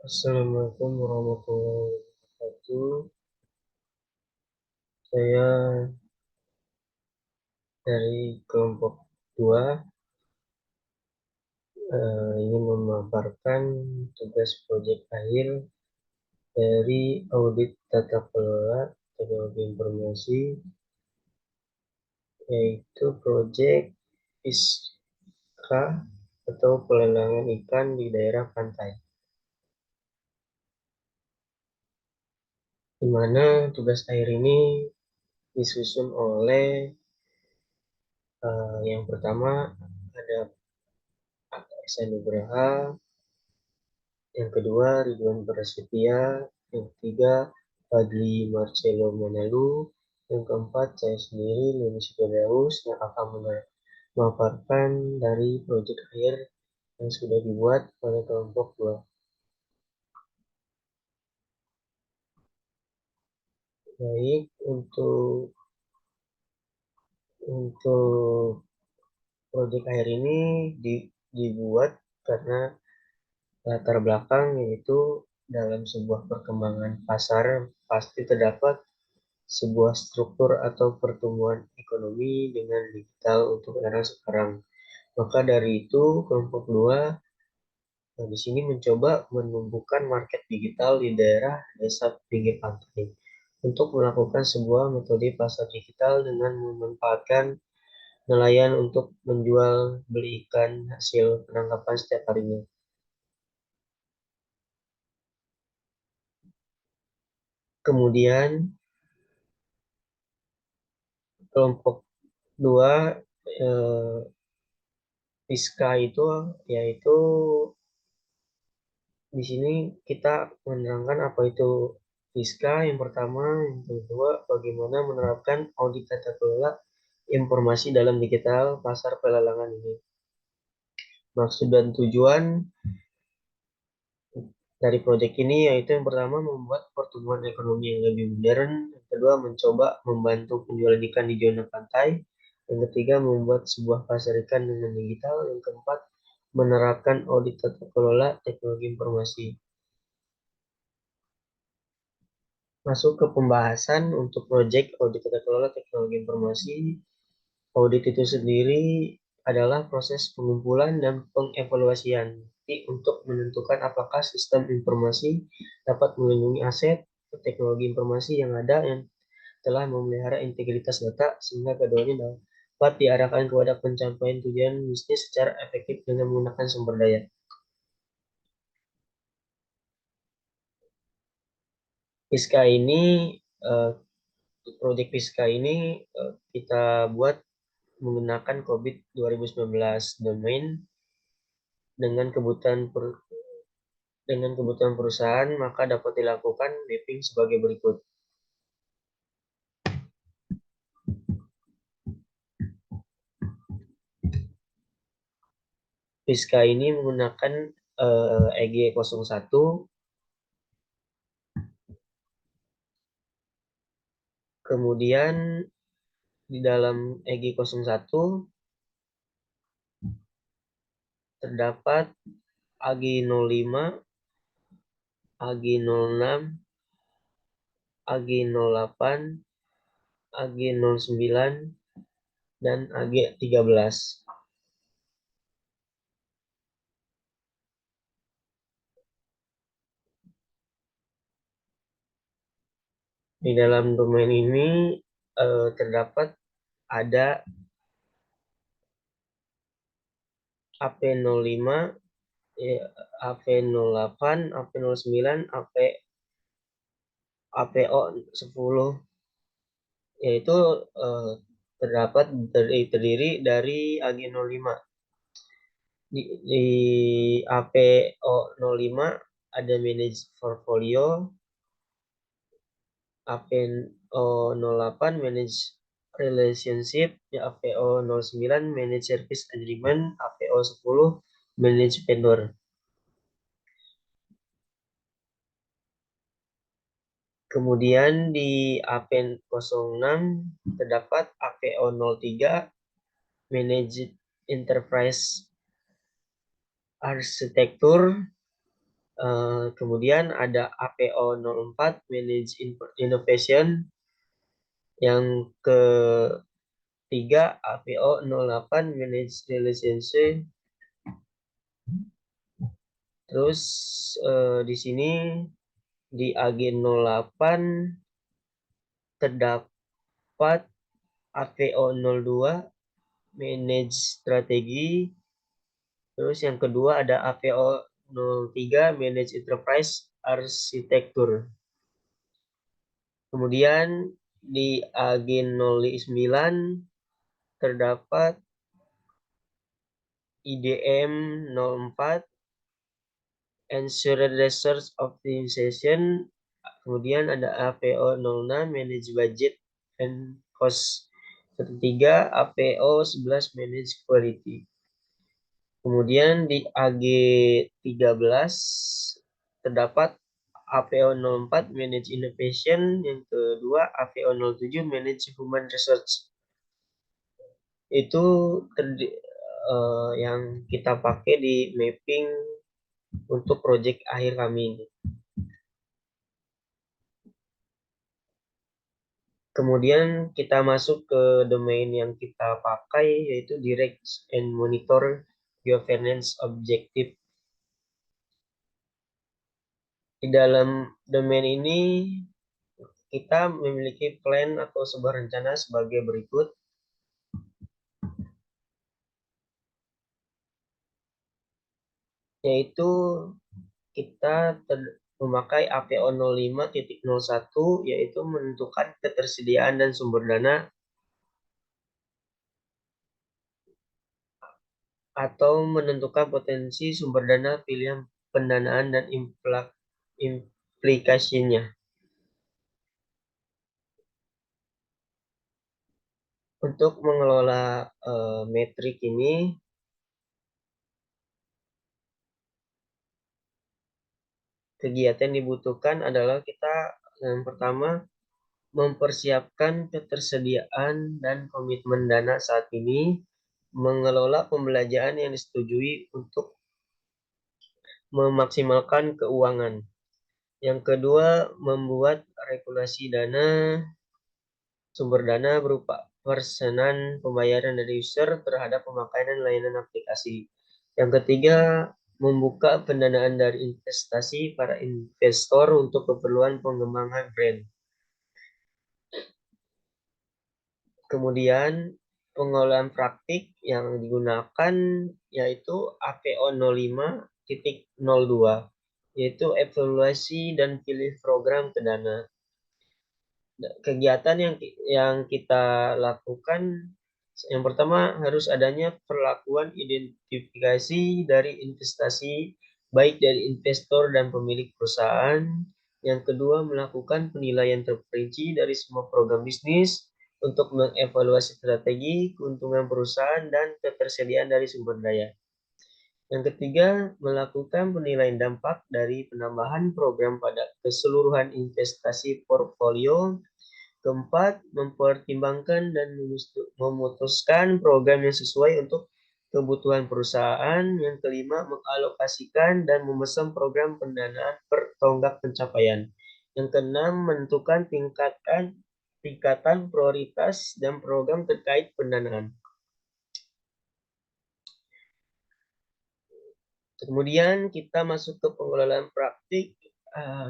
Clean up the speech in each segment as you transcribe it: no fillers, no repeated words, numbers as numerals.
Assalamualaikum warahmatullahi wabarakatuh. Saya dari kelompok 2 ingin memaparkan tugas proyek akhir dari audit tata kelola teknologi informasi, yaitu proyek ISKA atau pelelangan ikan di daerah pantai, di mana tugas akhir ini disusun oleh yang pertama ada Pak Esa Nugraha, yang kedua Ridwan Prasetya, yang ketiga Fadli Marcelo Manalu, yang keempat saya sendiri Lenis Firdaus yang akan memaparkan dari proyek akhir yang sudah dibuat oleh kelompok 2. Baik, untuk proyek akhir ini dibuat karena latar belakang, yaitu dalam sebuah perkembangan pasar pasti terdapat sebuah struktur atau pertumbuhan ekonomi dengan digital untuk era sekarang. Maka dari itu, kelompok 2 di sini mencoba menumbuhkan market digital di daerah desa pinggir pantai untuk melakukan sebuah metode pasar digital dengan memanfaatkan nelayan untuk menjual beli ikan hasil penangkapan setiap harinya. Kemudian kelompok 2 eh, Fiska itu yaitu di sini kita menerangkan apa itu Fiska yang pertama, yang kedua bagaimana menerapkan audit tata kelola informasi dalam digital pasar pelelangan ini. Maksud dan tujuan dari proyek ini yaitu yang pertama membuat pertumbuhan ekonomi yang lebih modern, yang kedua mencoba membantu penjualan ikan di zona pantai, yang ketiga membuat sebuah pasar ikan dengan digital, yang keempat menerapkan audit tata kelola teknologi informasi. Masuk ke pembahasan untuk proyek audit tata kelola teknologi informasi. Audit itu sendiri adalah proses pengumpulan dan pengevaluasian untuk menentukan apakah sistem informasi dapat melindungi aset teknologi informasi yang ada yang telah memelihara integritas data sehingga keduanya dapat diarahkan kepada pencapaian tujuan bisnis secara efektif dengan menggunakan sumber daya. Piska ini, eh, proyek Piska ini kita buat menggunakan COVID 2019 domain dengan kebutuhan perusahaan, maka dapat dilakukan mapping sebagai berikut. Fiska ini menggunakan EG01, kemudian di dalam EG01 terdapat AG05, AG06, AG08, AG09, dan AG13. Di dalam domain ini terdapat ada AP05, AP08, AP09, APO10, yaitu eh, terdiri dari AG05. Di APO05 ada manage portfolio, APO08 manage relationship, APO09 manage service agreement, APO10 manage vendor. Kemudian di AP06 terdapat APO03 manage enterprise arsitektur, Kemudian ada APO 04 Manage Innovation. Yang ketiga APO 08 Manage Relationship. Terus di sini di AG 08 terdapat APO 02 Manage Strategi. Terus yang kedua ada APO 03 Manage Enterprise Arsitektur. Kemudian di AG 09 terdapat IDM 04 Ensured Resource Optimization. Kemudian ada APO 06 Manage Budget and Cost. Ketiga APO 11 Manage Quality. Kemudian di AG 13 terdapat APO 04 Manage Innovation, yang kedua APO 07 Manage Human Resource. Itu yang kita pakai di mapping untuk project akhir kami ini. Kemudian kita masuk ke domain yang kita pakai, yaitu Direct and Monitor Governance Objective. Di dalam domain ini kita memiliki plan atau sebuah rencana sebagai berikut. Yaitu kita memakai APO 05.01, yaitu menentukan ketersediaan dan sumber dana atau menentukan potensi sumber dana, pilihan pendanaan, dan implikasinya. Untuk mengelola metrik ini, kegiatan yang dibutuhkan adalah kita yang pertama mempersiapkan ketersediaan dan komitmen dana saat ini, mengelola pembelanjaan yang disetujui untuk memaksimalkan keuangan. Yang kedua, membuat regulasi dana, sumber dana berupa persenan pembayaran dari user terhadap pemakaian dan layanan aplikasi. Yang ketiga, membuka pendanaan dari investasi para investor untuk keperluan pengembangan brand. Kemudian pengolahan praktik yang digunakan yaitu APO 05.02, yaitu evaluasi dan pilih program ke dana. Kegiatan yang kita lakukan, yang pertama harus adanya perlakuan identifikasi dari investasi baik dari investor dan pemilik perusahaan. Yang kedua, melakukan penilaian terperinci dari semua program bisnis untuk mengevaluasi strategi, keuntungan perusahaan, dan ketersediaan dari sumber daya. Yang ketiga, melakukan penilaian dampak dari penambahan program pada keseluruhan investasi portfolio. Keempat, mempertimbangkan dan memutuskan program yang sesuai untuk kebutuhan perusahaan. Yang kelima, mengalokasikan dan memesan program pendanaan per tonggak pencapaian. Yang keenam, menentukan tingkatan prioritas dan program terkait pendanaan. Kemudian kita masuk ke pengelolaan praktik.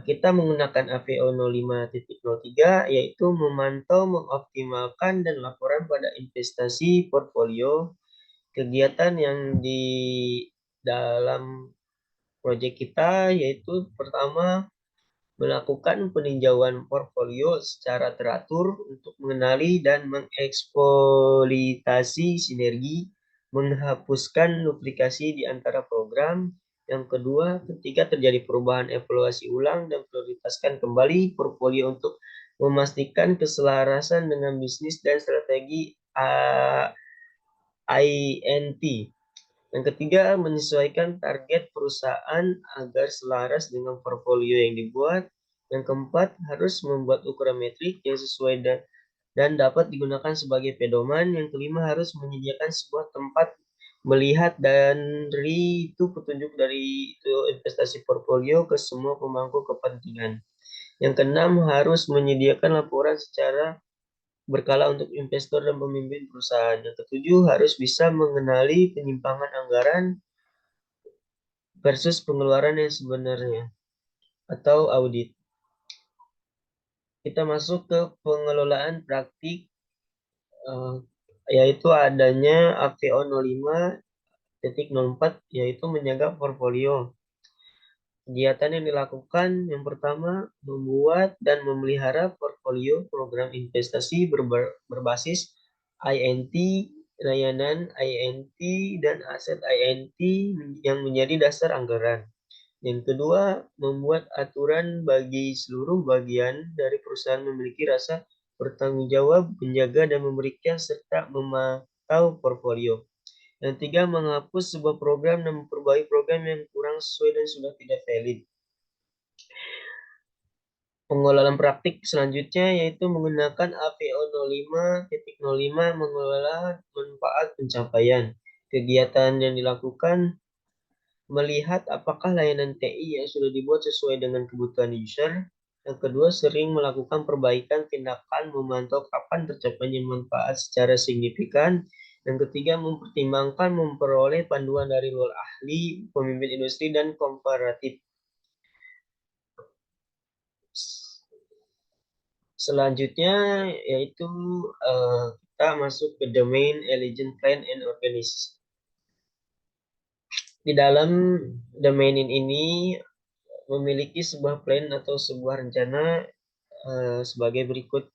Kita menggunakan APO 05.03, yaitu memantau, mengoptimalkan, dan laporan pada investasi portfolio. Kegiatan yang di dalam proyek kita yaitu pertama, melakukan peninjauan portfolio secara teratur untuk mengenali dan mengeksploitasi sinergi, menghapuskan duplikasi di antara program. Yang kedua, ketika terjadi perubahan, evaluasi ulang dan prioritaskan kembali portfolio untuk memastikan keselarasan dengan bisnis dan strategi INT. Yang ketiga, menyesuaikan target perusahaan agar selaras dengan portfolio yang dibuat. Yang keempat, harus membuat ukuran metrik yang sesuai dan dapat digunakan sebagai pedoman. Yang kelima, harus menyediakan sebuah tempat melihat dari itu petunjuk dari itu investasi portfolio ke semua pemangku kepentingan. Yang keenam, harus menyediakan laporan secara berkala untuk investor dan pemimpin perusahaan. Yang ketujuh, harus bisa mengenali penyimpangan anggaran versus pengeluaran yang sebenarnya atau audit. Kita masuk ke pengelolaan praktik, yaitu adanya AVO 05.04, yaitu menjaga portfolio. Kegiatan yang dilakukan yang pertama, membuat dan memelihara portfolio program investasi berbasis INT, layanan INT, dan aset INT yang menjadi dasar anggaran. Yang kedua, membuat aturan bagi seluruh bagian dari perusahaan memiliki rasa bertanggung jawab, menjaga dan memberikan serta memantau portfolio. Yang tiga, menghapus sebuah program dan memperbaiki program yang kurang sesuai dan sudah tidak valid. Pengelolaan praktik selanjutnya yaitu menggunakan APO 05.05 mengelola manfaat pencapaian. Kegiatan yang dilakukan melihat apakah layanan TI yang sudah dibuat sesuai dengan kebutuhan user. Yang kedua, sering melakukan perbaikan tindakan memantau kapan tercapainya manfaat secara signifikan. Yang ketiga, mempertimbangkan memperoleh panduan dari luar ahli, pemimpin industri, dan komparatif. Selanjutnya yaitu kita masuk ke domain Elegant Plan and Organization. Di dalam domain ini memiliki sebuah plan atau sebuah rencana sebagai berikut.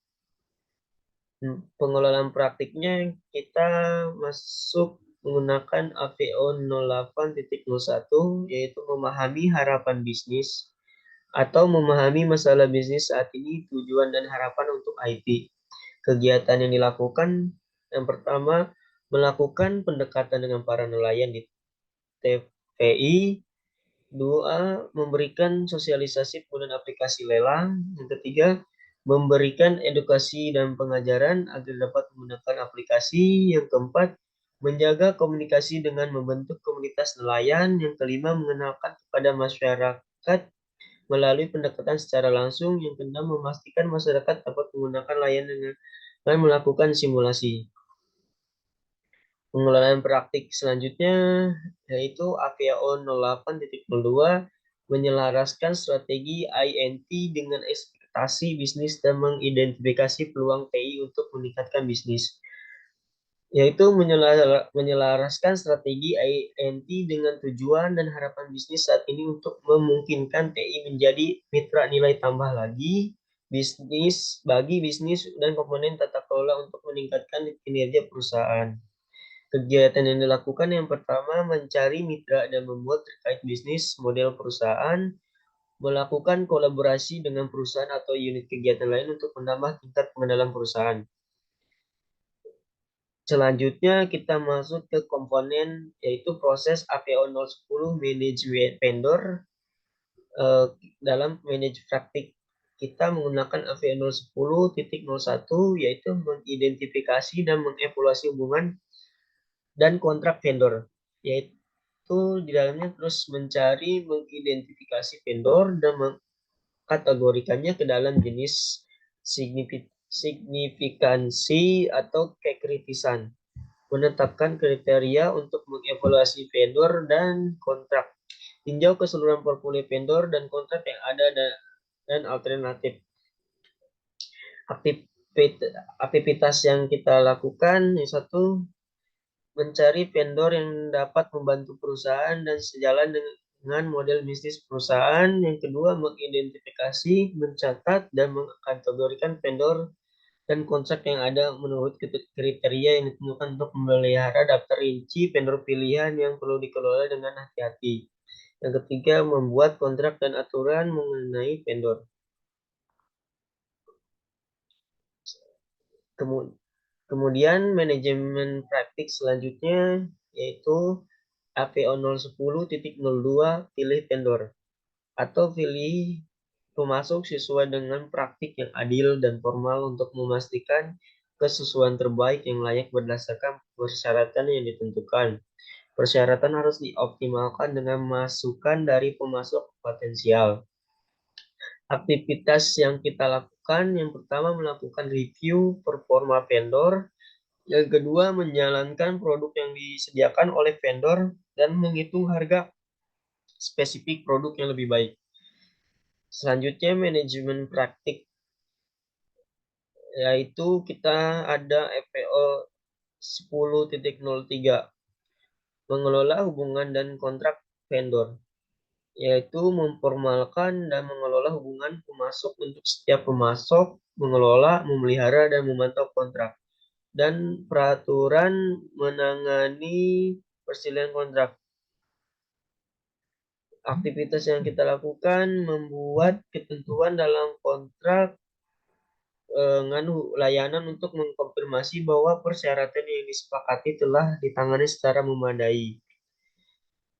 Pengelolaan praktiknya kita masuk menggunakan AVO 08.01, yaitu memahami harapan bisnis atau memahami masalah bisnis saat ini, tujuan dan harapan untuk IT. Kegiatan yang dilakukan yang pertama, melakukan pendekatan dengan para nelayan di TVI. Dua, memberikan sosialisasi penggunaan aplikasi lelang. Yang ketiga, memberikan edukasi dan pengajaran agar dapat menggunakan aplikasi. Yang keempat, menjaga komunikasi dengan membentuk komunitas nelayan. Yang kelima, mengenalkan kepada masyarakat melalui pendekatan secara langsung. Yang keenam, memastikan masyarakat dapat menggunakan layanan dan melakukan simulasi. Pengelolaan praktik selanjutnya yaitu AVO 08.02, menyelaraskan strategi INT dengan ekspektasi bisnis dan mengidentifikasi peluang TI untuk meningkatkan bisnis. Yaitu menyelaraskan strategi INT dengan tujuan dan harapan bisnis saat ini untuk memungkinkan TI menjadi mitra nilai tambah lagi bagi bisnis dan komponen tata kelola untuk meningkatkan kinerja perusahaan. Kegiatan yang dilakukan yang pertama, mencari mitra dan membuat terkait bisnis model perusahaan, melakukan kolaborasi dengan perusahaan atau unit kegiatan lain untuk menambah tingkat pengenalan perusahaan. Selanjutnya kita masuk ke komponen yaitu proses APO 010 manage vendor. Dalam manage praktik kita menggunakan APO 010.01 yaitu mengidentifikasi dan mengevaluasi hubungan dan kontrak vendor, yaitu di dalamnya terus mencari, mengidentifikasi vendor dan mengkategorikannya ke dalam jenis signifikansi atau kekritisan, menetapkan kriteria untuk mengevaluasi vendor dan kontrak, tinjau keseluruhan portfolio vendor dan kontrak yang ada dan alternatif. Aktivitas yang kita lakukan, yang satu, mencari vendor yang dapat membantu perusahaan dan sejalan dengan model bisnis perusahaan. Yang kedua, mengidentifikasi, mencatat, dan mengkategorikan vendor dan kontrak yang ada menurut kriteria yang ditentukan untuk memelihara daftar rinci vendor pilihan yang perlu dikelola dengan hati-hati. Yang ketiga, membuat kontrak dan aturan mengenai vendor. Kemudian manajemen praktik selanjutnya yaitu APO 010.02, pilih vendor atau pilih pemasok sesuai dengan praktik yang adil dan formal untuk memastikan kesesuaian terbaik yang layak berdasarkan persyaratan yang ditentukan. Persyaratan harus dioptimalkan dengan masukan dari pemasok potensial. Aktivitas yang kita lakukan, yang pertama melakukan review performa vendor, yang kedua menjalankan produk yang disediakan oleh vendor dan menghitung harga spesifik produk yang lebih baik. Selanjutnya manajemen praktik, yaitu kita ada FPO 10.03, mengelola hubungan dan kontrak vendor, yaitu memformalkan dan mengelola hubungan pemasok untuk setiap pemasok, mengelola, memelihara, dan memantau kontrak, dan peraturan menangani perselisihan kontrak. Aktivitas yang kita lakukan membuat ketentuan dalam kontrak layanan untuk mengkonfirmasi bahwa persyaratan yang disepakati telah ditangani secara memadai.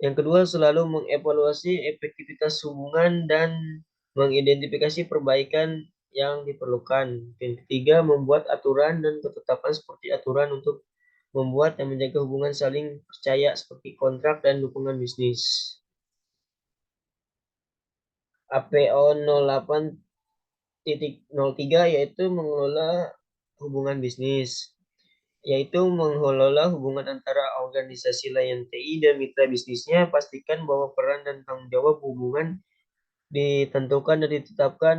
Yang kedua, selalu mengevaluasi efektivitas hubungan dan mengidentifikasi perbaikan yang diperlukan. Yang ketiga, membuat aturan dan ketetapan seperti aturan untuk membuat dan menjaga hubungan saling percaya seperti kontrak dan dukungan bisnis. APO 08.03 yaitu mengelola hubungan bisnis, yaitu mengelola hubungan antara organisasi layan TI dan mitra bisnisnya. Pastikan bahwa peran dan tanggung jawab hubungan ditentukan dan ditetapkan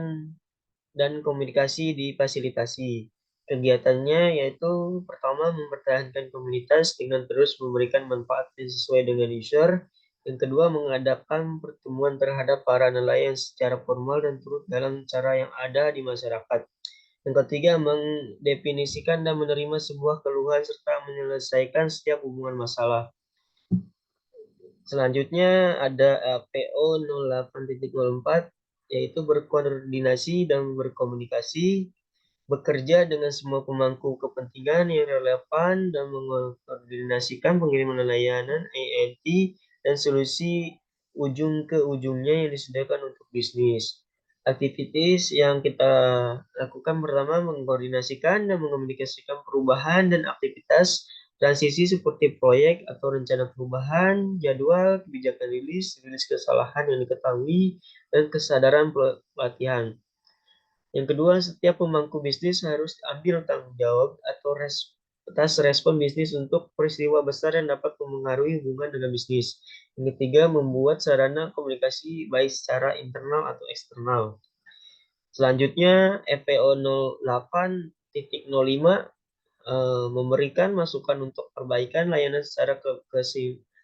dan komunikasi difasilitasi. Kegiatannya yaitu pertama mempertahankan komunitas dengan terus memberikan manfaat yang sesuai dengan user. Yang kedua, mengadakan pertemuan terhadap para nelayan secara formal dan turut dalam cara yang ada di masyarakat. Yang ketiga, mendefinisikan dan menerima sebuah keluhan serta menyelesaikan setiap hubungan masalah. Selanjutnya ada PO 08.04, yaitu berkoordinasi dan berkomunikasi, bekerja dengan semua pemangku kepentingan yang relevan dan mengkoordinasikan pengiriman layanan ANT dan solusi ujung ke ujungnya yang disediakan untuk bisnis. Aktivitas yang kita lakukan pertama mengkoordinasikan dan mengomunikasikan perubahan dan aktivitas transisi seperti proyek atau rencana perubahan, jadwal, kebijakan rilis, rilis kesalahan yang diketahui, dan kesadaran pelatihan. Yang kedua, setiap pemangku bisnis harus ambil tanggung jawab atas respon bisnis untuk peristiwa besar yang dapat mempengaruhi hubungan dengan bisnis. Yang ketiga, membuat sarana komunikasi baik secara internal atau eksternal. Selanjutnya, FPO 08.05 memberikan masukan untuk perbaikan layanan secara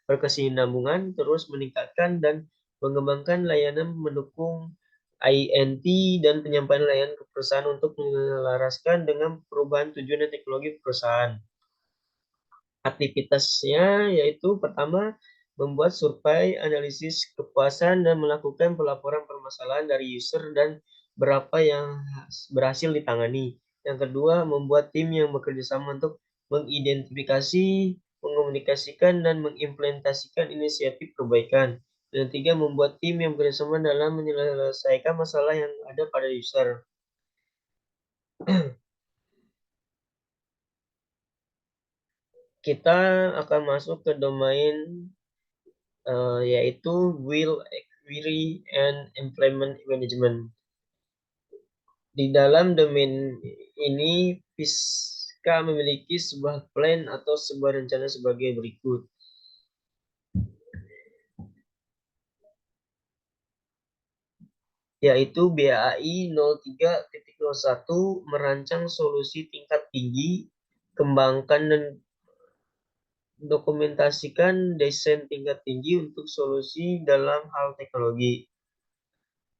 berkesinambungan, terus meningkatkan dan mengembangkan layanan mendukung INT dan penyampaian layanan ke perusahaan untuk menyelaraskan dengan perubahan tujuan dan teknologi perusahaan. Aktivitasnya yaitu pertama, membuat survei analisis kepuasan dan melakukan pelaporan permasalahan dari user dan berapa yang berhasil ditangani. Yang kedua, membuat tim yang bekerja sama untuk mengidentifikasi, mengomunikasikan, dan mengimplementasikan inisiatif perbaikan. Yang ketiga, membuat tim yang bekerja sama dalam menyelesaikan masalah yang ada pada user. Kita akan masuk ke domain yaitu Will, Query, and Implement Management. Di dalam domain ini, Fiska memiliki sebuah plan atau sebuah rencana sebagai berikut. Yaitu BAI 03.01 merancang solusi tingkat tinggi, kembangkan dan dokumentasikan desain tingkat tinggi untuk solusi dalam hal teknologi,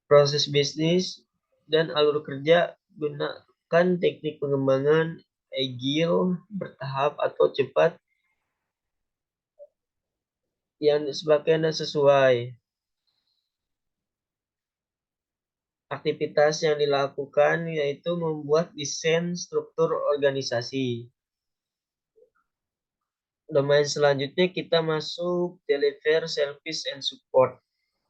proses bisnis, dan alur kerja. Gunakan teknik pengembangan agile, bertahap, atau cepat yang sebagian dan sesuai. Aktivitas yang dilakukan yaitu membuat desain struktur organisasi. Domain selanjutnya kita masuk deliver service and support.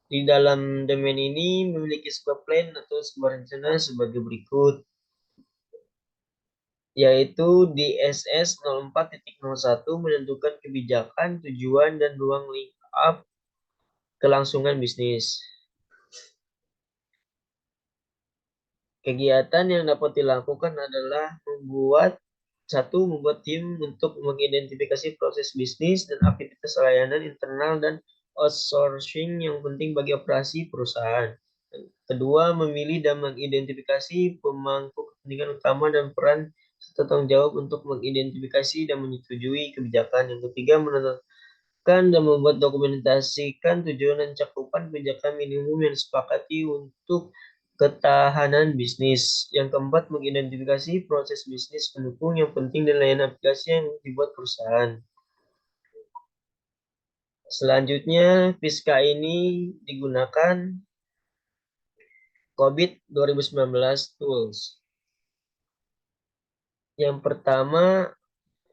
Di dalam domain ini memiliki sebuah plan atau sebuah rencana sebagai berikut. yaitu di SS04.01 menentukan kebijakan, tujuan, dan ruang lingkup kelangsungan bisnis. Kegiatan yang dapat dilakukan adalah membuat tim untuk mengidentifikasi proses bisnis dan aktivitas layanan internal dan outsourcing yang penting bagi operasi perusahaan. Kedua, memilih dan mengidentifikasi pemangku kepentingan utama dan peran serta tanggung jawab untuk mengidentifikasi dan menyetujui kebijakan. Yang ketiga, menentukan dan membuat dokumentasikan tujuan dan cakupan kebijakan minimum yang disepakati untuk ketahanan bisnis. Yang keempat, mengidentifikasi proses bisnis pendukung yang penting dan layanan aplikasi yang dibuat perusahaan. Selanjutnya, Piska ini digunakan COVID 2019 Tools. Yang pertama,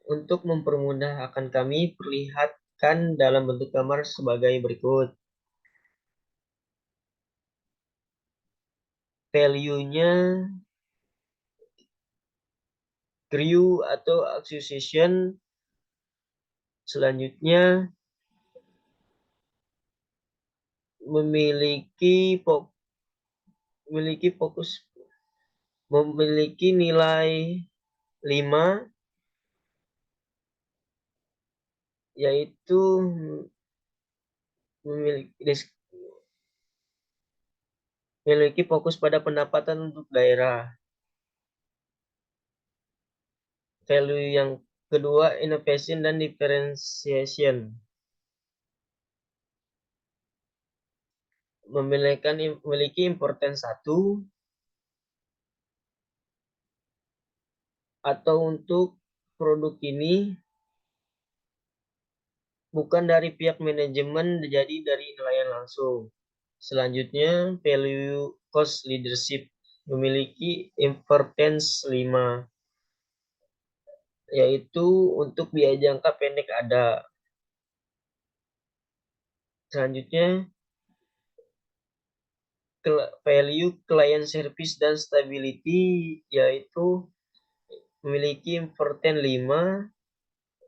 untuk mempermudah akan kami perlihatkan dalam bentuk gambar sebagai berikut. Value-nya grew atau acquisition. Selanjutnya, memiliki fokus memiliki nilai 5, yaitu memiliki fokus pada pendapatan untuk daerah. Value yang kedua, innovation dan differentiation. Memiliki importance 1, atau untuk produk ini bukan dari pihak manajemen, jadi dari nelayan langsung. Selanjutnya, value cost leadership memiliki importance 5, yaitu untuk biaya jangka pendek ada. Selanjutnya, value client service dan stability, yaitu memiliki importance 5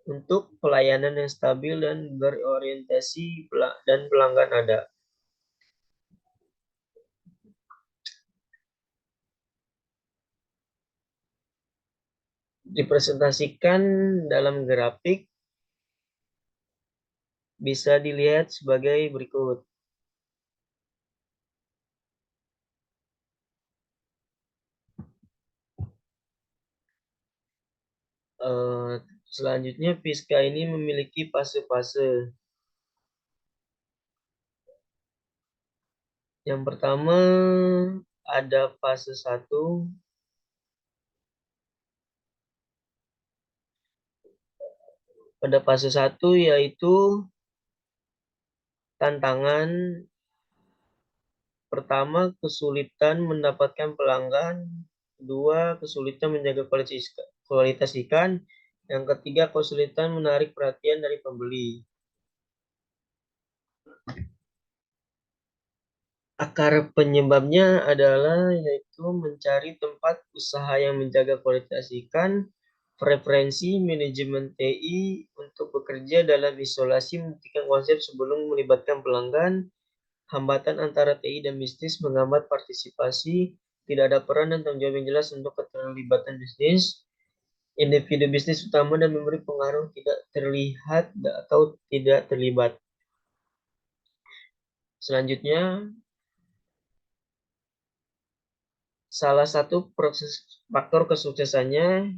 untuk pelayanan yang stabil dan berorientasi dan pelanggan ada. Dipresentasikan dalam grafik bisa dilihat sebagai berikut. Selanjutnya, Piska ini memiliki fase-fase. Yang pertama, ada fase 1. Pada fase 1 yaitu tantangan. Pertama, kesulitan mendapatkan pelanggan. Kedua, kesulitan menjaga kualitas ikan. Yang ketiga, kesulitan menarik perhatian dari pembeli. Akar penyebabnya adalah yaitu mencari tempat usaha yang menjaga kualitas ikan, preferensi manajemen TI untuk bekerja dalam isolasi membuktikan konsep sebelum melibatkan pelanggan, hambatan antara TI dan bisnis menghambat partisipasi, tidak ada peran dan tanggung jawab yang jelas untuk keterlibatan bisnis, individu bisnis utama dan memberi pengaruh tidak terlihat atau tidak terlibat. Selanjutnya, salah satu faktor kesuksesannya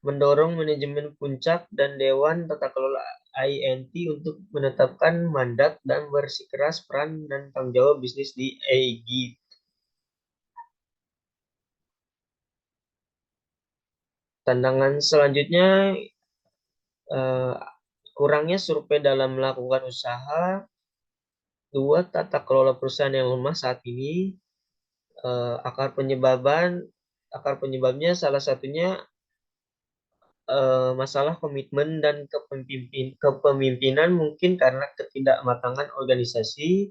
mendorong manajemen puncak dan Dewan Tata Kelola INT untuk menetapkan mandat dan bersikeras peran dan tanggung jawab bisnis di EIGI. Tantangan selanjutnya, kurangnya survei dalam melakukan usaha. 2, tata kelola perusahaan yang lemah saat ini. Akar penyebabnya salah satunya masalah komitmen dan kepemimpinan, mungkin karena ketidakmatangan organisasi.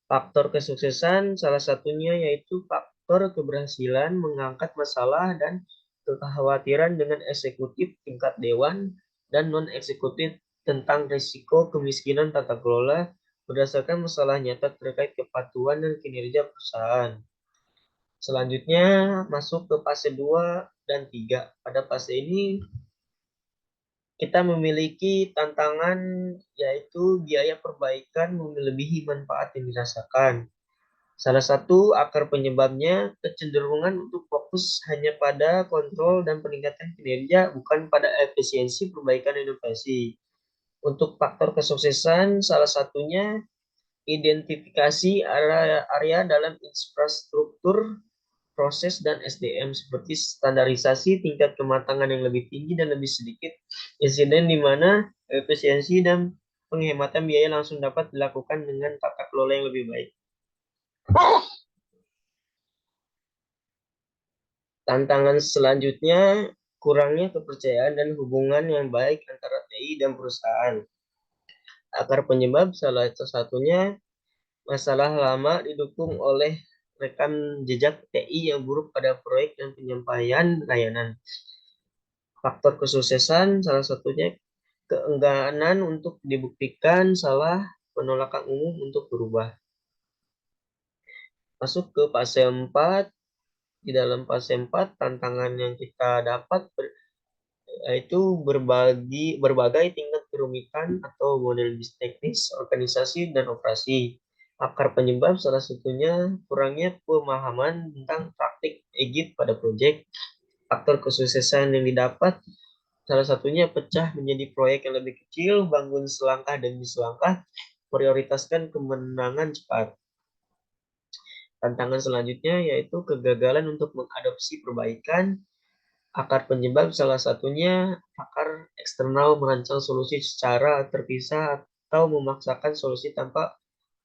Faktor kesuksesan salah satunya yaitu faktor keberhasilan mengangkat masalah dan kekhawatiran dengan eksekutif tingkat dewan dan non-eksekutif tentang risiko kemiskinan tata kelola berdasarkan masalah nyata terkait kepatuhan dan kinerja perusahaan. Selanjutnya masuk ke fase 2 dan 3. Pada fase ini kita memiliki tantangan yaitu biaya perbaikan melebihi manfaat yang dirasakan. Salah satu akar penyebabnya kecenderungan untuk fokus hanya pada kontrol dan peningkatan kinerja, bukan pada efisiensi perbaikan inovasi. Untuk faktor kesuksesan, salah satunya identifikasi area dalam infrastruktur, proses, dan SDM seperti standarisasi, tingkat kematangan yang lebih tinggi dan lebih sedikit insiden di mana efisiensi dan penghematan biaya langsung dapat dilakukan dengan tata kelola yang lebih baik. Tantangan selanjutnya, kurangnya kepercayaan dan hubungan yang baik antara TI dan perusahaan. Akar penyebab salah satunya masalah lama didukung oleh rekam jejak TI yang buruk pada proyek dan penyampaian layanan. Faktor kesuksesan salah satunya keengganan untuk dibuktikan salah, penolakan umum untuk berubah. Masuk ke fase 4. Di dalam fase 4, tantangan yang kita dapat yaitu berbagai tingkat kerumitan atau model bisnis teknis, organisasi, dan operasi. Akar penyebab salah satunya kurangnya pemahaman tentang praktik Agile pada proyek. Faktor kesuksesan yang didapat salah satunya pecah menjadi proyek yang lebih kecil, bangun selangkah demi selangkah, prioritaskan kemenangan cepat. Tantangan selanjutnya yaitu kegagalan untuk mengadopsi perbaikan. Akar penyebab salah satunya faktor eksternal merancang solusi secara terpisah atau memaksakan solusi tanpa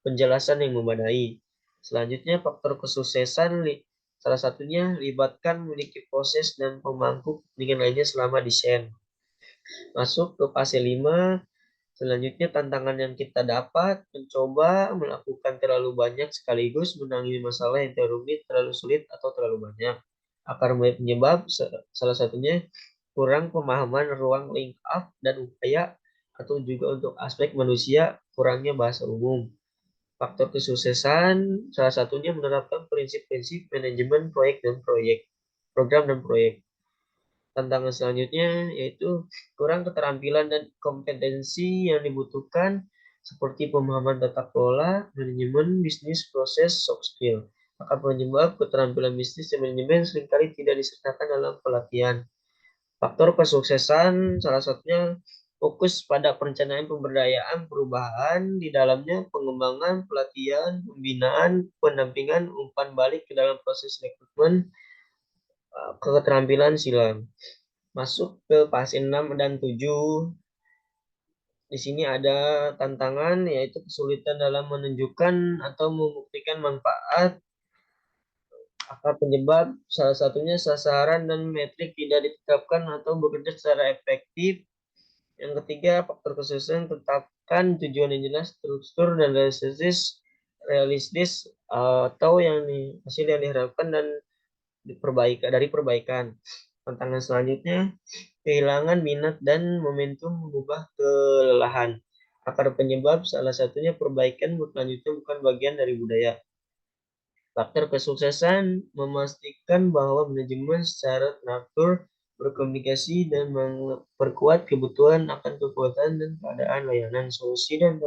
penjelasan yang memadai. Selanjutnya faktor kesuksesan salah satunya libatkan memiliki proses dan pemangku kepentingan lainnya selama desain. Masuk ke fase 5. Selanjutnya tantangan yang kita dapat mencoba melakukan terlalu banyak sekaligus, menangani masalah yang terlalu rumit, terlalu sulit, atau terlalu banyak. Akar penyebab salah satunya kurang pemahaman ruang link up dan upaya, atau juga untuk aspek manusia kurangnya bahasa umum. Faktor kesuksesan salah satunya menerapkan prinsip-prinsip manajemen program dan proyek. Tantangan selanjutnya yaitu kurang keterampilan dan kompetensi yang dibutuhkan seperti pemahaman tata kelola, manajemen bisnis, proses, soft skill. Maka penyebab keterampilan bisnis dan manajemen seringkali tidak disertakan dalam pelatihan. Faktor kesuksesan salah satunya fokus pada perencanaan pemberdayaan perubahan, di dalamnya pengembangan, pelatihan, pembinaan, pendampingan, umpan balik ke dalam proses rekrutmen, keterampilan silang. Masuk ke fase 6 dan 7. Di sini ada tantangan yaitu kesulitan dalam menunjukkan atau membuktikan manfaat. Akar penyebab salah satunya sasaran dan metrik tidak ditetapkan atau bekerja secara efektif. Yang ketiga, faktor kesuksesan tetapkan tujuan yang jelas, struktur dan realistis atau hasil yang diharapkan dan dari perbaikan. Tantangan selanjutnya, kehilangan minat dan momentum mengubah kelelahan. Akar penyebab salah satunya perbaikan berkelanjutan bukan bagian dari budaya. Faktor kesuksesan memastikan bahwa manajemen secara teratur berkomunikasi dan memperkuat kebutuhan akan kekuatan dan keadaan layanan, solusi, dan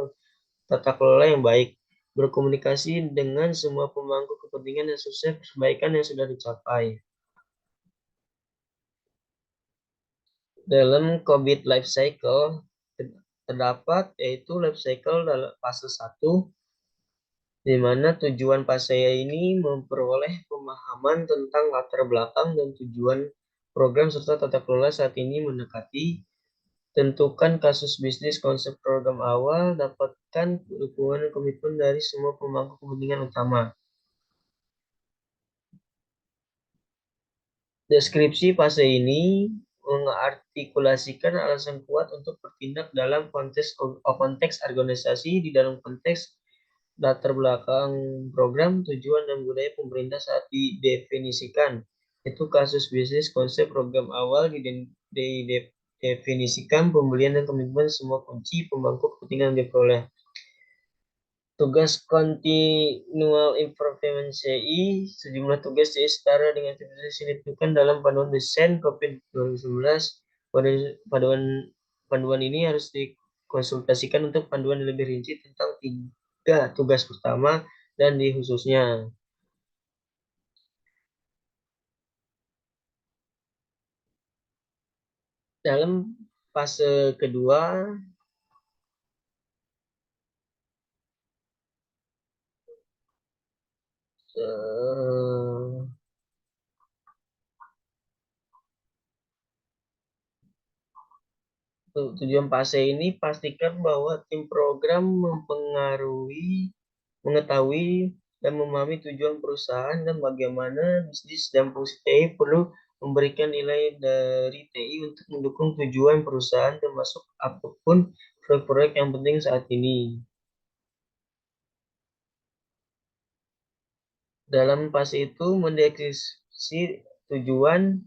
tata kelola yang baik. Berkomunikasi dengan semua pemangku kepentingan dan sukses perbaikan yang sudah dicapai. Dalam COVID life cycle terdapat yaitu life cycle dalam fase 1, di mana tujuan fase ini memperoleh pemahaman tentang latar belakang dan tujuan program serta tata kelola saat ini mendekati. Tentukan kasus bisnis, konsep program awal, dapatkan dukungan dan komitmen dari semua pemangku kepentingan utama. Deskripsi fase ini mengartikulasikan alasan kuat untuk bertindak dalam konteks organisasi, di dalam konteks latar belakang program, tujuan, dan budaya pemerintah saat didefinisikan. Itu kasus bisnis, konsep program awal didefinisikan, pembelian dan komitmen semua kunci pemangku kepentingan diperoleh. Tugas Continual Improvement CI, sejumlah tugas CI setara dengan aktivitas yang ditentukan dalam panduan desain COVID 2019. Panduan panduan ini harus dikonsultasikan untuk panduan lebih rinci tentang 3 tugas utama dan di khususnya. Dalam fase kedua, eh, tujuan fase ini pastikan bahwa tim program mengetahui dan memahami tujuan perusahaan dan bagaimana bisnis dan fungsi TI perlu memberikan nilai dari TI untuk mendukung tujuan perusahaan termasuk apapun proyek-proyek yang penting saat ini. Dalam fase itu mendeteksi tujuan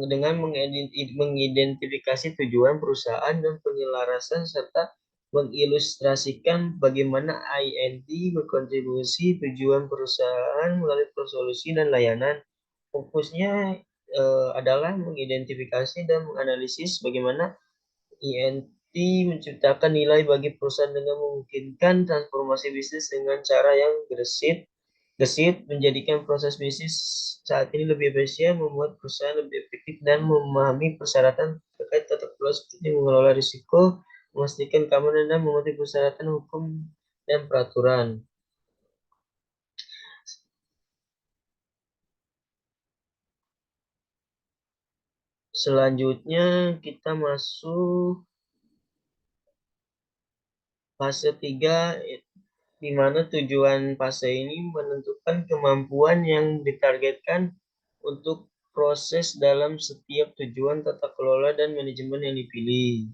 dengan mengidentifikasi tujuan perusahaan dan penyelarasan serta mengilustrasikan bagaimana INT berkontribusi tujuan perusahaan melalui solusi dan layanan. Fokusnya adalah mengidentifikasi dan menganalisis bagaimana INT menciptakan nilai bagi perusahaan dengan memungkinkan transformasi bisnis dengan cara yang gesit, menjadikan proses bisnis saat ini lebih efisien, membuat perusahaan lebih efektif, dan memahami persyaratan terkait tata kelola seperti mengelola risiko, memastikan keamanan, dan mengerti persyaratan hukum dan peraturan. Selanjutnya kita masuk fase 3, di mana tujuan fase ini menentukan kemampuan yang ditargetkan untuk proses dalam setiap tujuan tata kelola dan manajemen yang dipilih.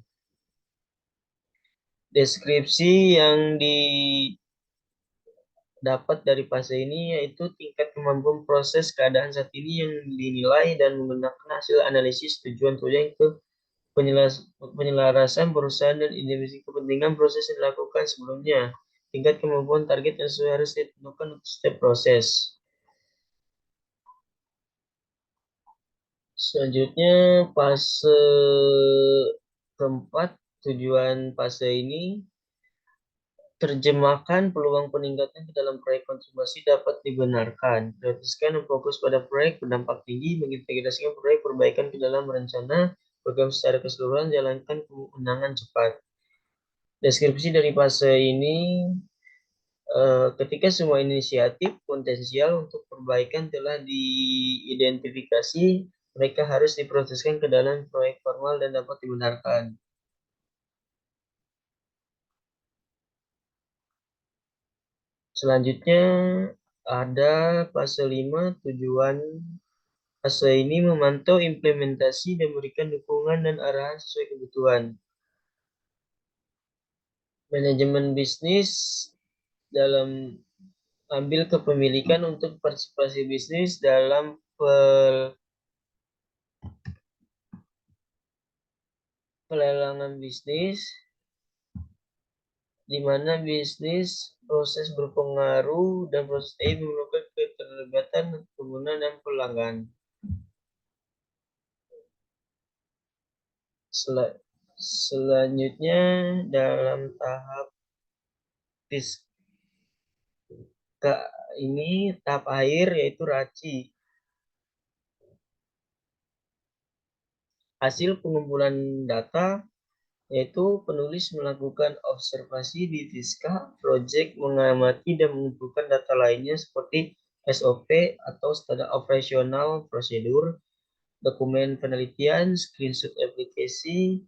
Deskripsi yang didapat dari fase ini yaitu tingkat kemampuan proses keadaan saat ini yang dinilai dan menggunakan hasil analisis tujuan-tujuan ke penyelarasan perusahaan dan identifikasi kepentingan proses yang dilakukan sebelumnya. Tingkat kemampuan target yang sesuai harus ditentukan untuk setiap proses. Selanjutnya fase keempat, tujuan fase ini terjemahkan peluang peningkatan ke dalam proyek kontribusi dapat dibenarkan. Prioritaskan dan fokus pada proyek berdampak tinggi, mengintegrasikan proyek perbaikan ke dalam rencana program secara keseluruhan, jalankan kemenangan cepat. Deskripsi dari fase ini, ketika semua inisiatif potensial untuk perbaikan telah diidentifikasi, mereka harus diproseskan ke dalam proyek formal dan dapat dibenarkan. Selanjutnya ada fase 5, tujuan fase ini memantau implementasi dan memberikan dukungan dan arahan sesuai kebutuhan. Manajemen bisnis dalam ambil kepemilikan untuk partisipasi bisnis dalam pelelangan bisnis, di mana bisnis proses berpengaruh dan proses TI memerlukan keterlibatan pengguna dan pelanggan. Selanjutnya dalam tahap ini tahap akhir yaitu RACI. Hasil pengumpulan data yaitu penulis melakukan observasi di Fiska, project mengamati dan mengumpulkan data lainnya seperti SOP atau standar operasional prosedur, dokumen penelitian, screenshot aplikasi,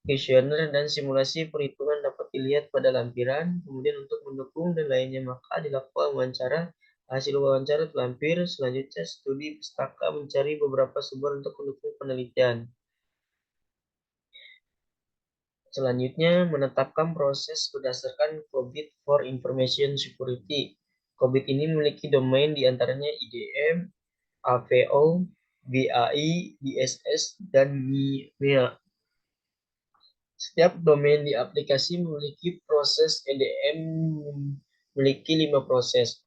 kuesioner, dan simulasi perhitungan dapat dilihat pada lampiran. Kemudian untuk mendukung dan lainnya maka dilakukan wawancara. Hasil wawancara terlampir. Selanjutnya studi pustaka mencari beberapa sumber untuk mendukung penelitian. Selanjutnya menetapkan proses berdasarkan COBIT for Information Security. COBIT ini memiliki domain diantaranya IDM, AVO, BAI, BSS, dan MIA. Setiap domain di aplikasi memiliki proses EDM memiliki 5 proses.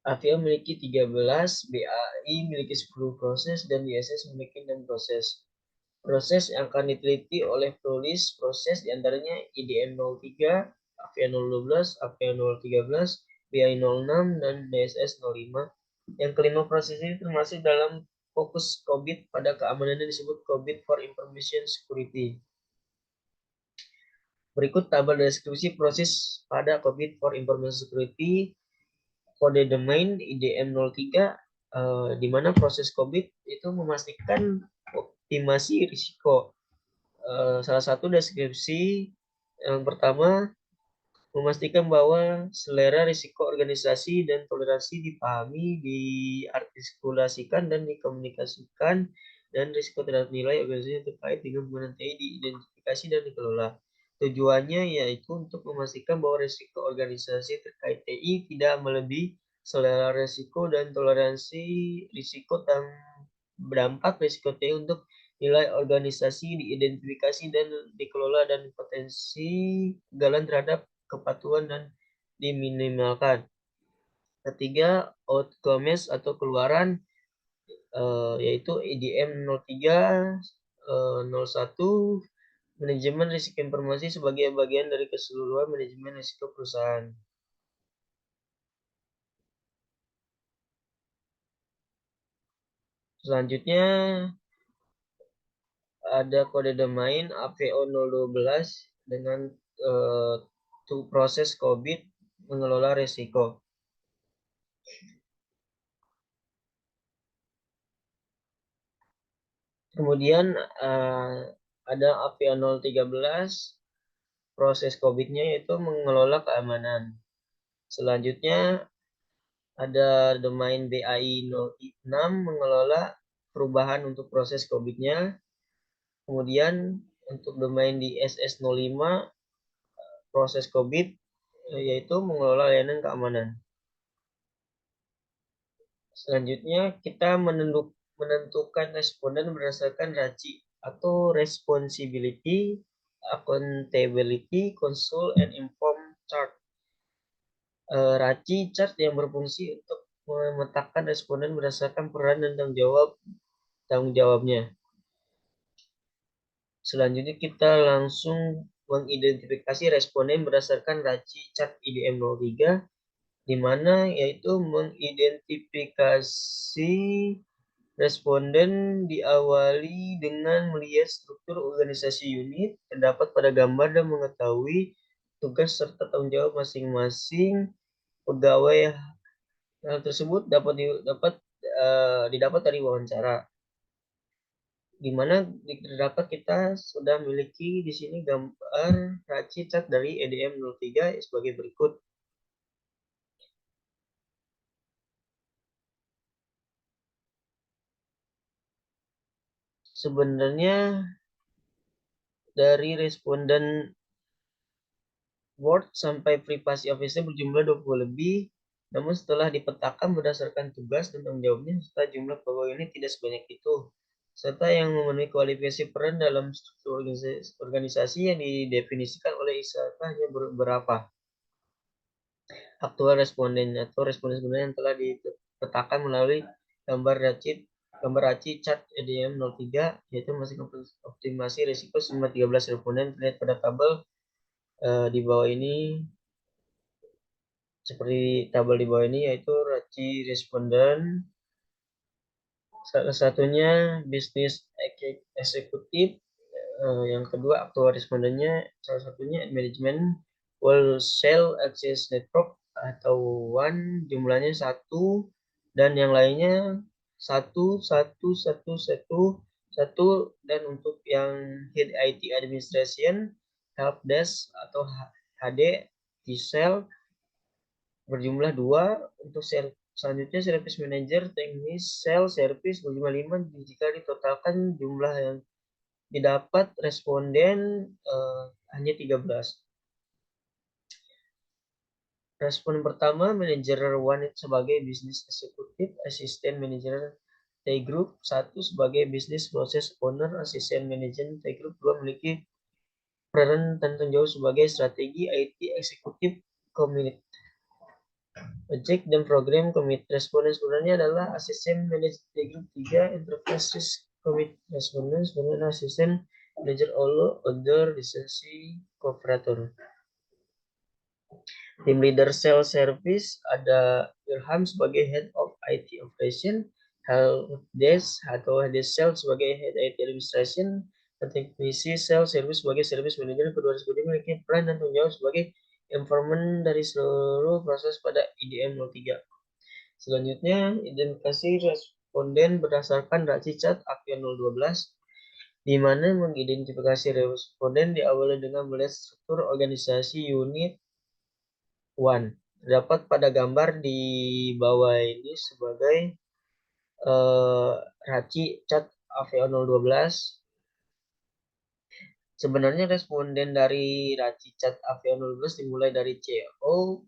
AVO memiliki 13, BAI memiliki 10 proses, dan BSS memiliki 6 proses. Proses yang akan diteliti oleh penulis proses diantaranya IDM 03, AVIA 012, AVIA 013, BI 06, dan DSS 05. Yang kelima proses ini termasuk dalam fokus COBIT pada keamanan yang disebut COBIT for Information Security. Berikut tabel deskripsi proses pada COBIT for Information Security. Kode domain IDM 03, di mana proses COBIT itu memastikan optimasi risiko. Salah satu deskripsi yang pertama memastikan bahwa selera risiko organisasi dan toleransi dipahami, diartikulasikan, dan dikomunikasikan, dan risiko terhadap nilai organisasi yang terkait dengan penggunaan TI diidentifikasi dan dikelola. Tujuannya yaitu untuk memastikan bahwa risiko organisasi terkait TI tidak melebihi selera risiko dan toleransi risiko dan berdampak risiko TI untuk nilai organisasi diidentifikasi dan dikelola dan potensi kegagalan terhadap kepatuhan dan diminimalkan. Ketiga, outcomes atau keluaran yaitu IDM 03, 01, manajemen risiko informasi sebagai bagian dari keseluruhan manajemen risiko perusahaan. Selanjutnya ada kode domain AVO 012 dengan proses COBIT mengelola risiko. Kemudian ada AVIA 013, proses COBIT-nya yaitu mengelola keamanan. Selanjutnya ada domain BAI 06 mengelola perubahan untuk proses COBIT-nya. Kemudian untuk domain di SS05 proses COBIT yaitu mengelola layanan keamanan. Selanjutnya kita menentukan responden berdasarkan RACI atau Responsibility, Accountability, Consult, and Inform Chart. RACI chart yang berfungsi untuk memetakan responden berdasarkan peran dan tanggung jawabnya. Selanjutnya kita langsung mengidentifikasi responden berdasarkan RACI chart IDM 03, di mana yaitu mengidentifikasi responden diawali dengan melihat struktur organisasi unit terdapat pada gambar dan mengetahui tugas serta tanggung jawab masing-masing pegawai. Hal tersebut didapat dari wawancara, di mana terdapat kita sudah memiliki di sini gambar RACI chart dari EDM 03 sebagai berikut. Sebenarnya dari responden Ward sampai Privasi Officer berjumlah 20 lebih, namun setelah dipetakan berdasarkan tugas dan tanggung jawabnya, serta jumlah pegawai ini tidak sebanyak itu, serta yang memenuhi kualifikasi peran dalam struktur organisasi yang didefinisikan oleh ISAK hanya beberapa. Aktual responden atau responden sebenarnya yang telah dipetakan melalui gambar RACI chart EDM 03, yaitu masih optimasi risiko semua 13 responden terlihat pada tabel di bawah ini. Seperti tabel di bawah ini yaitu RACI responden. Salah satunya bisnis eksekutif, yang kedua aktual respondennya, salah satunya manajemen wholesale access network atau one, jumlahnya 1, dan yang lainnya 1, 1, 1, 1, 1, dan untuk yang head IT administration, help desk atau HD, T-cell berjumlah 2, untuk selanjutnya service manager, teknis, sales, service berjumlah 5. Jika ditotalkan jumlah yang didapat responden hanya 13. Respon pertama, manajer 1 sebagai bisnis eksekutif, asisten manajer T Group 1 sebagai bisnis proses owner, asisten manajer T Group 2 memiliki peran tanggung jawab sebagai strategi IT eksekutif community. Project dan program komite responden sebenarnya adalah asisten manajer T Group 3, enterprise risk komite responden sebenarnya asisten manajer Olo, other lisensi kooperator. Tim leader sales service ada Ilham sebagai head of IT operation, help desk atau head sales sebagai head IT administration, teknisi sales service sebagai service manager. Kedua tersebut memiliki peran dan tanggung jawab sebagai informan dari seluruh proses pada IDM 03. Selanjutnya, identifikasi responden berdasarkan Racicat Akhir 012, di mana mengidentifikasi responden diawali dengan melihat struktur organisasi unit 1. Terdapat pada gambar di bawah ini sebagai Racicat AVO 012. Sebenarnya responden dari Racicat AVO 012 dimulai dari CO,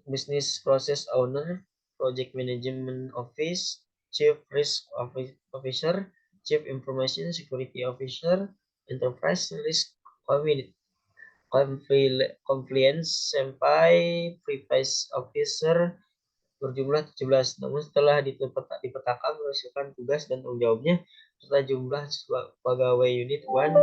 Business Process Owner, Project Management Office, Chief Risk Officer, Chief Information Security Officer, Enterprise Risk Compliance sampai Preface Officer berjumlah 17. Namun setelah dipetakan berdasarkan tugas dan tanggung jawabnya, serta jumlah pegawai unit 1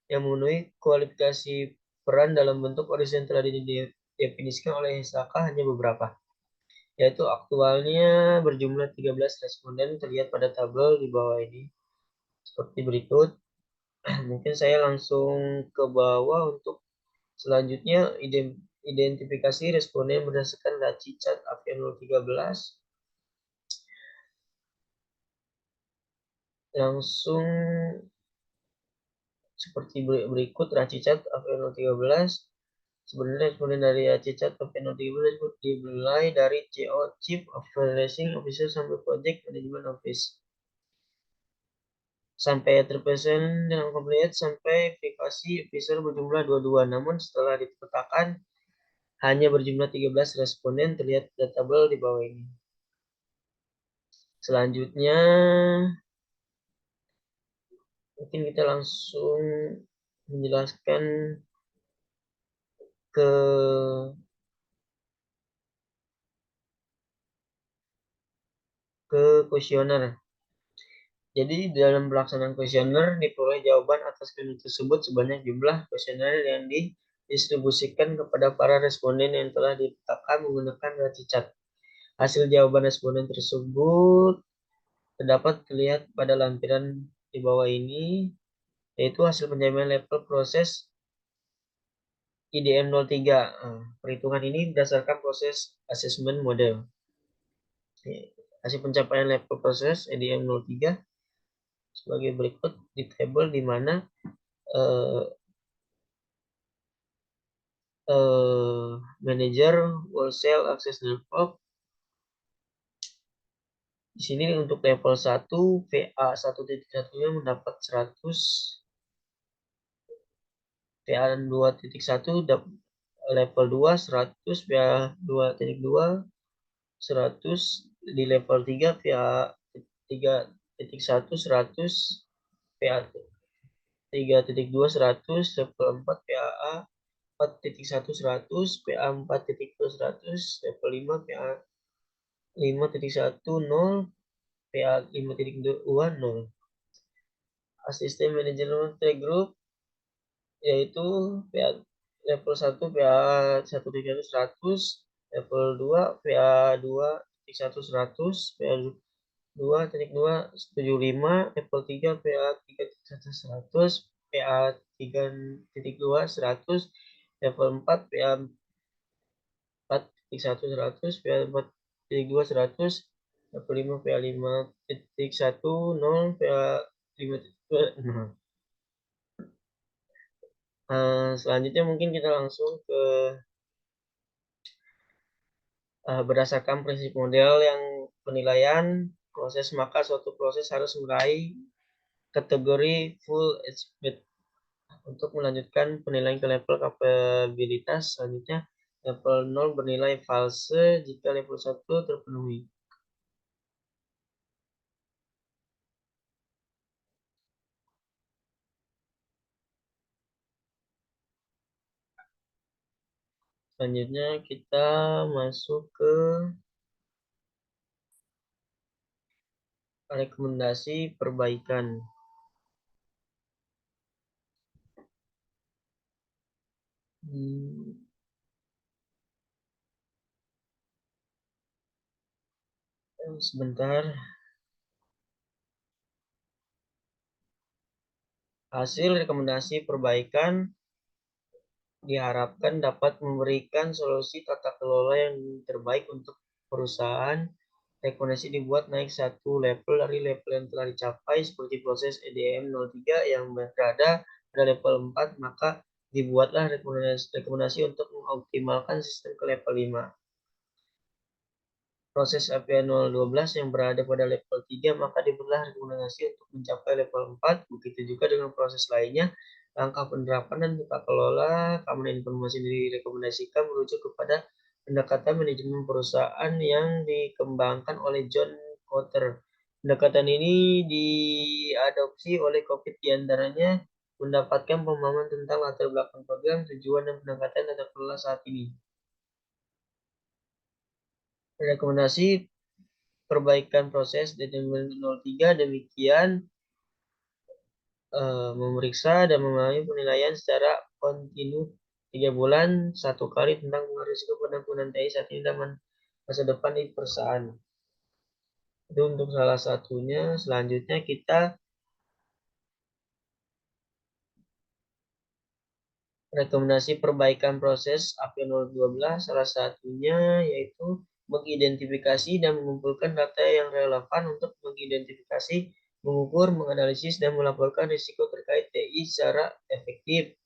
yang memenuhi kualifikasi peran dalam bentuk horizontal telah didefinisikan oleh SAK hanya beberapa, yaitu aktualnya berjumlah 13 responden terlihat pada tabel di bawah ini seperti berikut. Mungkin saya langsung ke bawah untuk selanjutnya identifikasi responden berdasarkan Racicat AVN 013. Langsung seperti berikut Racicat AVN 013. Sebenarnya responden dari Racicat AVN 013 dimulai dari CO Chief Operating Officer sampai Project Management Office. Sampai terpesen dengan komplit sampai privasi officer berjumlah 22. Namun setelah dipetakan hanya berjumlah 13 responden terlihat pada tabel di bawah ini. Selanjutnya mungkin kita langsung menjelaskan ke kuesioner. Jadi dalam pelaksanaan kuesioner diperoleh jawaban atas kuesioner tersebut sebanyak jumlah kuesioner yang didistribusikan kepada para responden yang telah dipetakan menggunakan Racicat. Hasil jawaban responden tersebut terdapat terlihat pada lampiran di bawah ini, yaitu hasil pencapaian level proses IDM 03. Perhitungan ini berdasarkan proses assessment model. Hasil pencapaian level proses IDM 03 sebagai berikut di tabel di mana manager wholesale access network. Di sini untuk level 1 VA 1.1-nya mendapat 100, VA 2.1 level 2 100, VA 2.2 100, di level 3 VA 3.1 100, VA 3.2 100, level 4 VAA 4.1 100, PA 4.2 100, level 5 PA 5.1 0, PA 5.2 0. Asisten manajemen T-Group yaitu PA level 1 PA 1.1 100, level 2 PA 2.1 100, PA 2.2 level 3 PA 3.1 100, PA 3.2 100, level 4 PA 4.1 100, PA 4.2 100, level 5 PA 5.1 0, PA 5.2 0. Selanjutnya mungkin kita langsung ke berdasarkan prinsip model yang penilaian proses, maka suatu proses harus meraih kategori full achievement. Untuk melanjutkan penilaian ke level kapabilitas, selanjutnya level 0 bernilai false jika level 1 terpenuhi. Selanjutnya kita masuk ke rekomendasi perbaikan. Sebentar. Hasil rekomendasi perbaikan diharapkan dapat memberikan solusi tata kelola yang terbaik untuk perusahaan. Rekomendasi dibuat naik satu level dari level yang telah dicapai seperti proses EDM 03 yang berada pada level 4, maka dibuatlah rekomendasi untuk mengoptimalkan sistem ke level 5. Proses APA 012 yang berada pada level 3, maka dibuatlah rekomendasi untuk mencapai level 4. Begitu juga dengan proses lainnya. Langkah penerapan dan tata kelola keamanan informasi direkomendasikan merujuk kepada pendekatan manajemen perusahaan yang dikembangkan oleh John Kotter. Pendekatan ini diadopsi oleh COVID diantaranya mendapatkan pemahaman tentang latar belakang program, tujuan, dan pendekatan tata kelola saat ini. Rekomendasi perbaikan proses DT03 demikian memeriksa dan mengalami penilaian secara kontinu 3 bulan satu kali tentang pengaruh risiko pada penggunaan TI saat ini dan masa depan di perusahaan. Itu untuk salah satunya. Selanjutnya kita rekomendasi perbaikan proses AP012, salah satunya yaitu mengidentifikasi dan mengumpulkan data yang relevan untuk mengidentifikasi, mengukur, menganalisis, dan melaporkan risiko terkait TI secara efektif.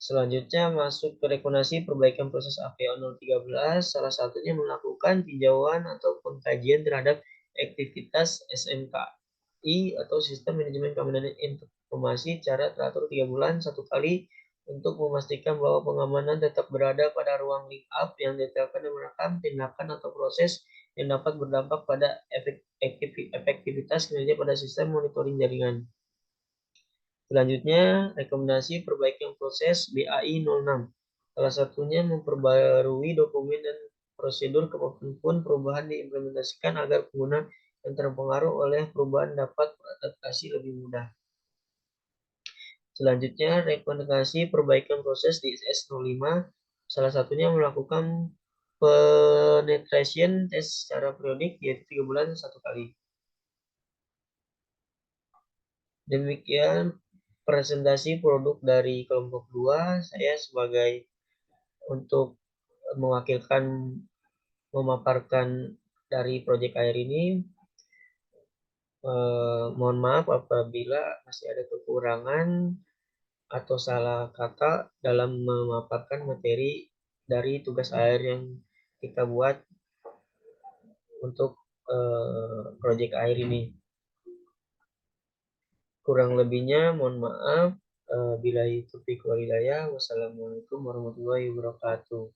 Selanjutnya masuk ke rekomendasi perbaikan proses APO 013, salah satunya melakukan tinjauan atau pengkajian terhadap aktivitas SMKI atau Sistem Manajemen Keamanan Informasi secara teratur 3 bulan satu kali untuk memastikan bahwa pengamanan tetap berada pada ruang link up yang detailkan dan merekam tindakan atau proses yang dapat berdampak pada efektivitas kinerja pada sistem monitoring jaringan. Selanjutnya, rekomendasi perbaikan proses BAI 06. Salah satunya memperbarui dokumen dan prosedur kemampuan perubahan diimplementasikan agar pengguna yang terpengaruh oleh perubahan dapat beradaptasi lebih mudah. Selanjutnya, rekomendasi perbaikan proses di SS05. Salah satunya melakukan penetration test secara periodik, yaitu 3 bulan satu kali. Demikian presentasi produk dari kelompok 2. Saya sebagai untuk mewakilkan memaparkan dari proyek air ini. Mohon maaf apabila masih ada kekurangan atau salah kata dalam memaparkan materi dari tugas air yang kita buat untuk proyek air ini. Kurang lebihnya mohon maaf. Billahi taufiq wal hidayah. Wassalamualaikum warahmatullahi wabarakatuh.